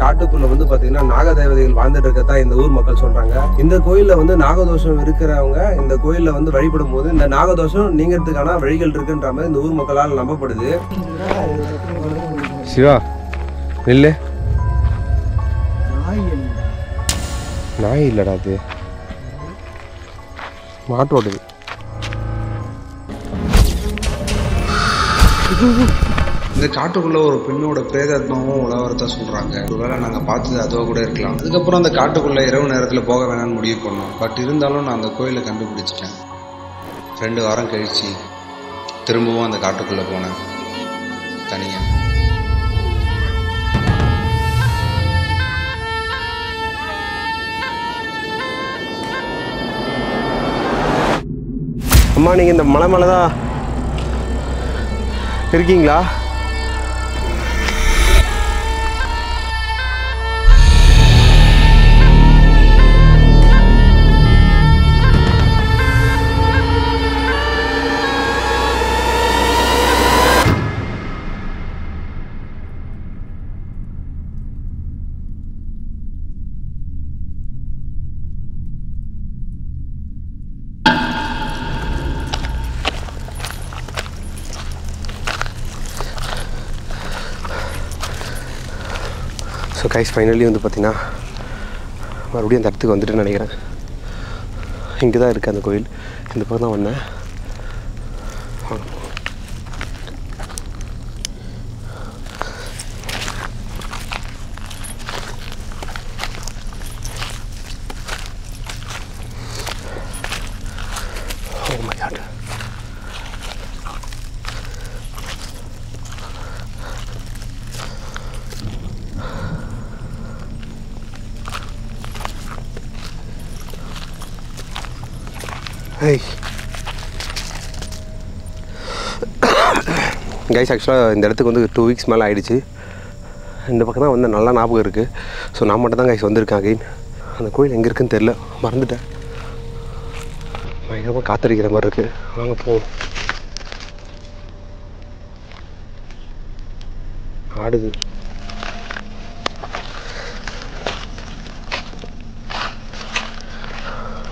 காட்டுக்குள்ள வந்து பாத்தீங்கன்னா நாகதேவதைகள் வாழ்ந்துட்டு இருக்கதா இந்த ஊர் மக்கள் சொல்றாங்க. இந்த கோயில்ல வந்து நாகதோஷம் இருக்கிறவங்க இந்த கோயில்ல வந்து வழிபடும் போது இந்த நாகதோஷம் நீங்கிறதுக்கான வழிகள் இருக்குன்ற மாதிரி இந்த ஊர் மக்களால் நம்பப்படுது. சிவா இல்ல நாய் இல்லடா, அது மாட்டோடு. இந்த காட்டுக்குள்ள ஒரு பெண்ணோட பிரேதாத்மாவும் உலவரத்தா சொல்றாங்க. ஒருவேளை நாங்க பார்த்தது அதுவா கூட இருக்கலாம். அதுக்கப்புறம் அந்த காட்டுக்குள்ள இரவு நேரத்துல போக வேணாம்னு முடிவு பண்ணோம். பட் இருந்தாலும் நான் அந்த கோயிலை கண்டுபிடிச்சிட்டேன். 2 வாரம் கழிச்சு திரும்பவும் அந்த காட்டுக்குள்ள போனேன் தனியா. அம்மா நீங்கள் இந்த மலை மேலே தான் இருக்கீங்களா? ஸோ கைஸ் ஃபைனலி வந்து பார்த்தீங்கன்னா மறுபடியும் அந்த இடத்துக்கு வந்துட்டுன்னு நினைக்கிறேன். இங்கே தான் இருக்குது அந்த கோயில். இந்த பக்கம் தான் வந்தேன். Oh my God. கைஸ் ஆக்சுவலாக இந்த இடத்துக்கு வந்து 2 வீக்ஸ் மேலே ஆகிடுச்சு. இந்த பக்கம் தான் வந்து நல்லா ஞாபகம் இருக்குது. ஸோ நான் மட்டும் தான் கைஸ் வந்திருக்கேன் அகைன். அந்த கோயில் எங்கே இருக்குன்னு தெரில, மறந்துட்டேன். பயங்கரமாக காத்தடிக்கிற மாதிரி இருக்குது. வாங்க போவோம். ஆடுது.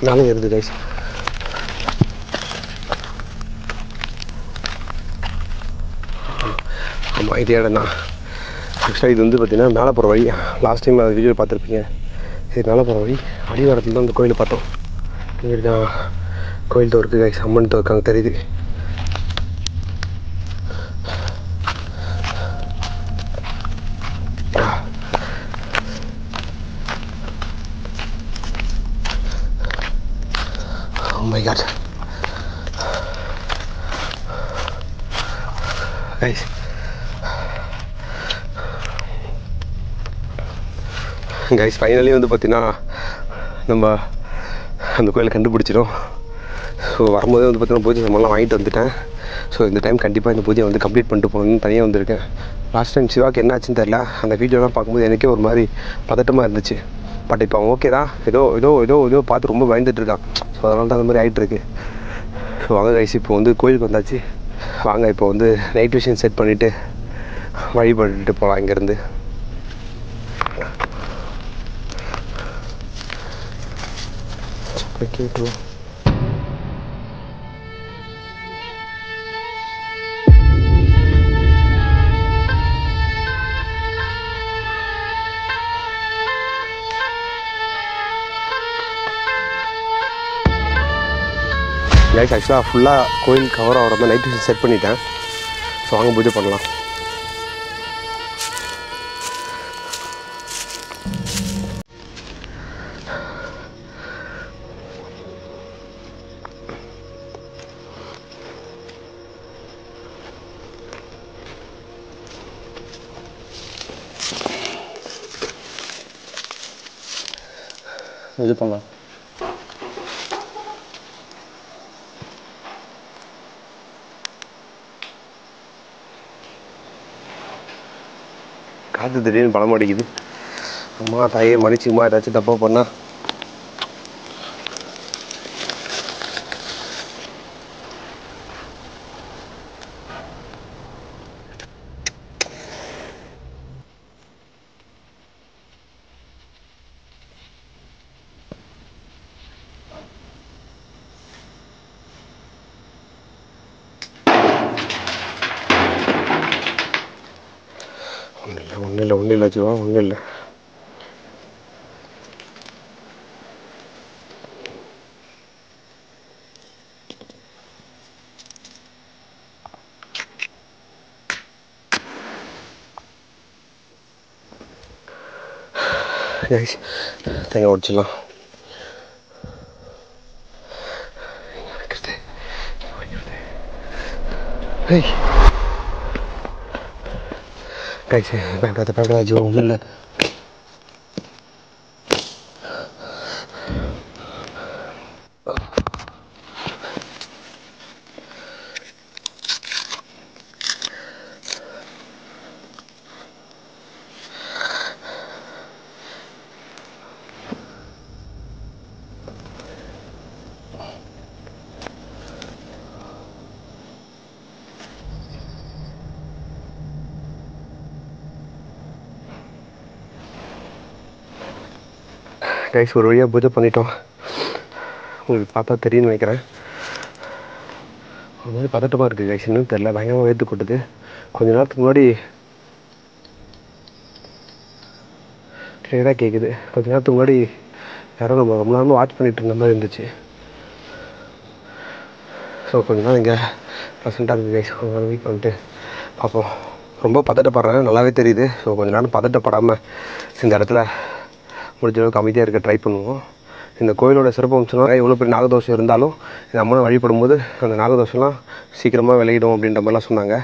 நானும் இருந்து கைஸ். ஆமாம், இதே இடம் தான். ஆக்சுவலாக இது வந்து பார்த்திங்கன்னா மேலே போகிற வழி. லாஸ்ட் டைம் அது வீடியோ பார்த்துருப்பீங்க. இது மேலே போகிற வழி. அடிவாரத்தில் தான் அந்த கோயிலை பார்த்தோம். இங்கே தான் கோயில் தோருக்கு கைஸ், அம்மன் தோருக்கு அங்கே தெரியுது. Oh my God. Guys. Guys finally வந்து பார்த்தீங்கன்னா நம்ம அந்த கோயிலை கண்டுபிடிச்சிடும். ஸோ வரும்போதே வந்து பார்த்தீங்கன்னா பூஜை சாமான்லாம் வாங்கிட்டு வந்துட்டேன். ஸோ இந்த டைம் கண்டிப்பாக இந்த பூஜையை வந்து கம்ப்ளீட் பண்ணிட்டு போகணுன்னு தனியாக வந்திருக்கேன். லாஸ்ட் டைம் சிவாக்கு என்ன ஆச்சுன்னு தெரில. அந்த வீடியோலாம் பார்க்கும்போது எனக்கே ஒரு மாதிரி பதட்டமாக இருந்துச்சு. பட் இப்போ அவன் ஓகே தான். ஏதோ பார்த்து ரொம்ப பயந்துட்டு இருக்கான். ஸோ அதனால தான் அந்த மாதிரி ஆகிட்டுருக்கு. ஸோ வாங்க கைஸ், இப்போ வந்து கோயிலுக்கு வந்தாச்சு. வாங்க இப்போ வந்து நைட் விஷன் செட் பண்ணிவிட்டு வழிபட்டுட்டு போகலாம் இங்கேருந்து. கேட்குவோம். கைஸ் ஆக்சுவலாக ஃபுல்லாக கோயில் கவர் ஆகிற மாதிரி நைட் விஷன் செட் பண்ணிட்டேன். ஸோ வாங்க பூஜை பண்ணலாம். இது பண்ணலாம். காற்று திடீர்னு பழம் அடிக்குது. அம்மா தாயே மன்னிச்சுமா, ஏதாச்சும் தப்பாக பண்ணா. ஒன்றும் இல்லை ஜீவா, ஒன்றும் இல்லை. தேங்காய் உடைச்சிடலாம். பயப்படாத ஜீவா, ஒன்றும் இல்லை. கைஸ் ஒரு வழியாக பூஜை பண்ணிட்டோம். உங்களுக்கு பார்த்தா தெரியும்னு நினைக்கிறேன். ஒரு மாதிரி பதட்டமாக இருக்குது கைஸ், இன்னும் தெரில, பயங்கரமாக வேர்த்து கொட்டுது. கொஞ்ச நேரத்துக்கு முன்னாடி கிளியராக கேட்குது. கொஞ்ச நேரத்துக்கு முன்னாடி யாரோ நம்ம ரொம்ப நேரமாக வாட்ச் பண்ணிகிட்டு இருந்த மாதிரி இருந்துச்சு. ஸோ கொஞ்ச நாள் இங்கே ப்ரெசென்ட்டாக இருக்குது கைஸ். ஒரு வீக் வந்துட்டு பார்ப்போம். ரொம்ப பதட்டப்படுறேன், நல்லாவே தெரியுது. ஸோ கொஞ்ச நேரம் பதட்டப்படாமல் இந்த இடத்துல முடிஞ்ச அளவுக்கு அமைதியாக இருக்க ட்ரை பண்ணுவோம். இந்த கோயிலோட சிறப்பு அம்சம்னா எவ்வளோ பெரிய நாகதோஷம் இருந்தாலும் இந்த அம்மனை வழிபடும் போது அந்த நாகதோஷம்லாம் சீக்கிரமாக விளையிடும் அப்படின்ற மாதிரிலாம் சொன்னாங்க.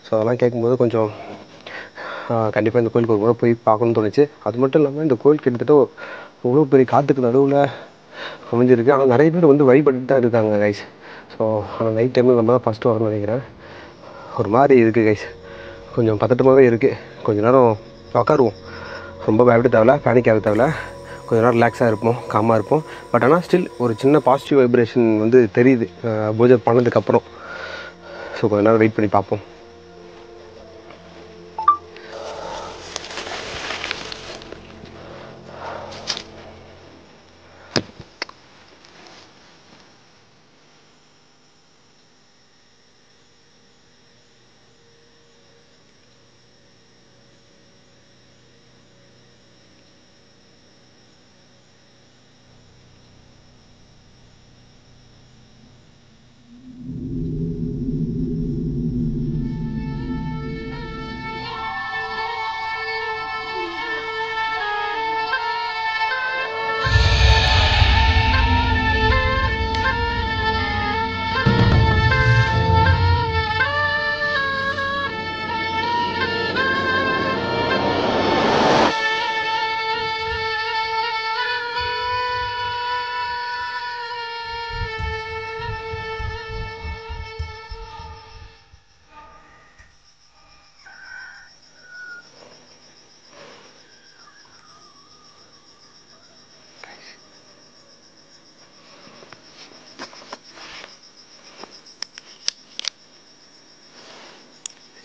ஸோ அதெல்லாம் கேட்கும்போது கொஞ்சம் கண்டிப்பாக இந்த கோயிலுக்கு ஒரு முறை போய் பார்க்கணுன்னு தோணுச்சு. அது மட்டும் இல்லாமல் இந்த கோயில் கிட்டத்தட்ட இவ்வளோ பெரிய காற்றுக்கு நடுவில் அமைஞ்சிருக்கு. ஆனால் நிறைய பேர் வந்து வழிபட்டு தான் இருக்காங்க கைஸ். ஸோ ஆனால் நைட் டைமில் நம்ம தான் ஃபஸ்ட்டு வரணும்னு நினைக்கிறேன். ஒரு மாதிரி இருக்குது கைஸ், கொஞ்சம் பதட்டமாகவே இருக்குது. கொஞ்சம் நேரம் உட்காருவோம், ரொம்ப பயப்பட தேவையில்ல, பேனிக் ஆக தேவையில்ல. கொஞ்சம் நேரம் ரிலாக்ஸாக இருப்போம், காமாக இருப்போம். பட் ஆனால் ஸ்டில் ஒரு சின்ன பாசிட்டிவ் வைப்ரேஷன் வந்து தெரியுது பூஜை பண்ணதுக்கப்புறம். ஸோ கொஞ்சம் நேரம் வெயிட் பண்ணி பார்ப்போம்.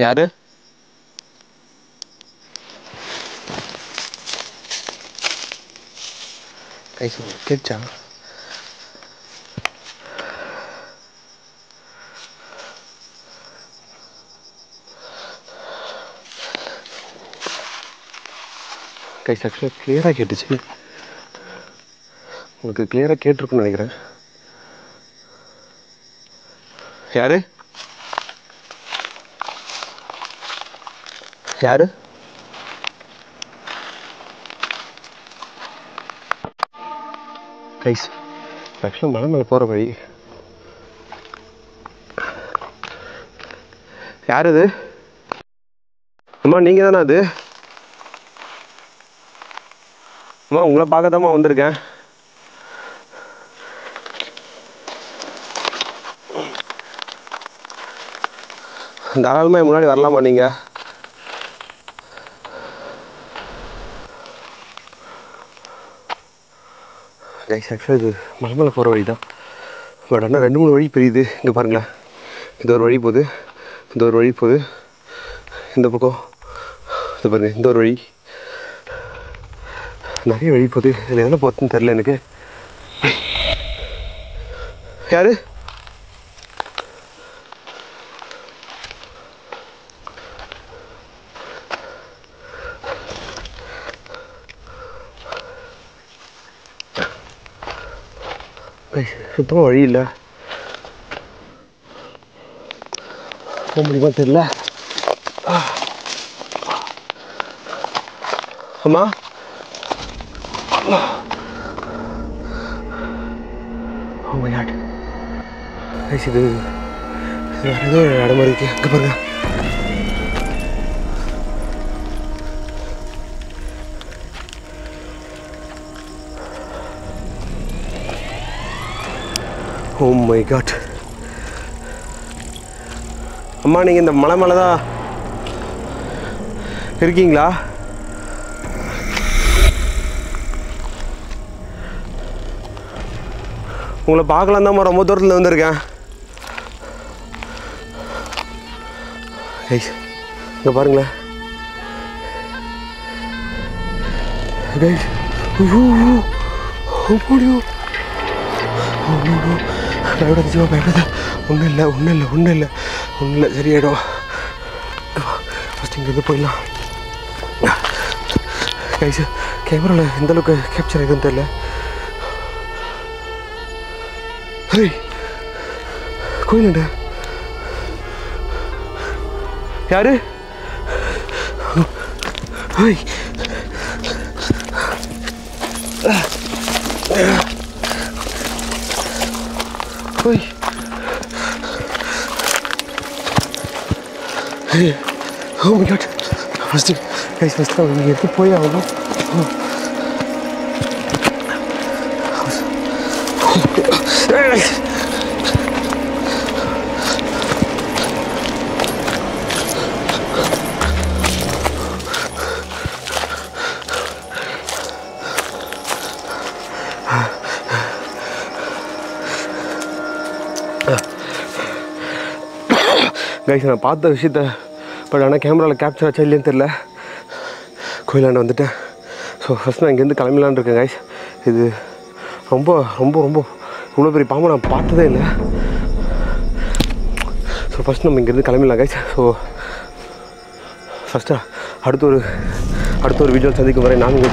யாரு கைஸ் கேட்சா? கைஸ் ஆக்சுவலாக கிளியராக கேட்டுச்சு. உங்களுக்கு கிளியராக கேட்டிருக்குன்னு நினைக்கிறேன். யாரு யாரு கைஸ் ஆக்சுவலாக மலை மேலே போகிற வழி. யார் அது? அம்மா நீங்கள் தானே அது? அம்மா உங்களை பார்க்க தாம்மா வந்திருக்கேன். தாராளமாக முன்னாடி வரலாமா நீங்கள்? கைஸ் ஆக்சுவலாக இது மலை மேலே போகிற வழி தான். பட் ஆனால் 2-3 வழி பிரியுது. இங்கே பாருங்களேன், இது ஒரு வழி போகுது, இந்த ஒரு வழி போகுது, இந்த பக்கம் இது பாருங்க, இந்த ஒரு வழி, நிறைய வழி போகுது. இதில் எதில் போகிறதுன்னு தெரில எனக்கு. யாரு? சுத்தமாக வழி இல்லை, போக முடியுமா தெரியல. அம்மா ஓ மை காட் கைஸ், இது வேறு ஏதோ இடம் மாதிரி இருக்கு. அங்கே பாருங்க. Oh my god. அம்மா நீங்கள் இந்த மலை மேலே தான் இருக்கீங்களா? உங்களை பார்க்கலாம் தான் ரொம்ப தூரத்தில் வந்திருக்கேன். கைஸ் இங்கே பாருங்களேன். கைஸ் பயப்படாத பயப்படாத, ஒன்றும் இல்லை ஒன்றும் இல்லை ஒன்றும் இல்லை ஒன்றும் இல்லை, சரியாயிடும். ஃபஸ்ட் இங்கேருந்து போயிடலாம். கைஸ் கேமராவில் எந்தளவுக்கு கேப்சர் ஆகிருக்குன்னு தெரியல. ஹே கோயிலுண்டு யாரு? Hey hey hey oh my god. First guys first அவங்க இங்கே எடுத்து போய் ஆகணும். கைஸ் நான் பார்த்த விஷயத்த பட் ஆனால் கேமராவில் கேப்சர் ஆச்சா இல்லைன்னு தெரில. கோயிலாண்ட வந்துட்டேன். ஸோ ஃபஸ்ட் நான் இங்கேருந்து கிளம்பலான்னு இருக்கேன் கைஸ். இது ரொம்ப ரொம்ப ரொம்ப இவ்வளோ பெரிய பாம்பை நான் பார்த்ததே இல்லை. ஸோ ஃபஸ்ட் நம்ம இங்கேருந்து கிளம்பிடலாம் கைஸ். ஸோ ஃபஸ்ட்டு அடுத்த ஒரு வீடியோ சந்திக்கும் வரை நான் இங்கே